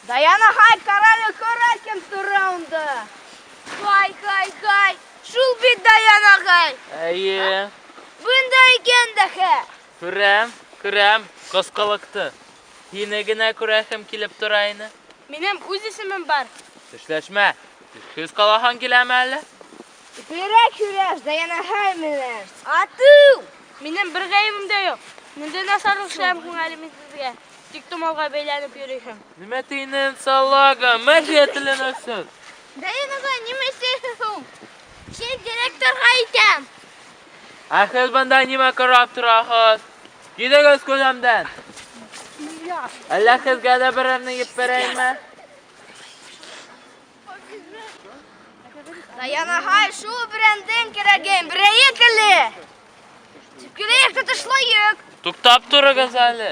Dayanagay karalı körerken turağında. Hay. Şul bir dayanagay. Әйе, Bunda iken daha. күрәм, кыскылыкты. Һине генә күрәһем килеп тора ине. Benim үз исемim бар. Тешләшмә. Күз калахан киләме әле? Күрәш, dayanagay менән. Ату! Benim bir gayımım da yok. Neden asarlık şahım күңелем сезгә? Тик томалга бәйләнеп йөрисең. Нимә тинен салага, мәҗәтленәсен. Dayanagay, нимә эшләйсең? Син директорга әйтәм. Ахыз банда нимә карап торагыз? Кидегез күләмдән. Әллә хезгә дә берәрне йеп бирәйме? Dayanagay, şu brenden кирәген берәйе келе. Тикелек тышлайык. Туктап торыгыз әле.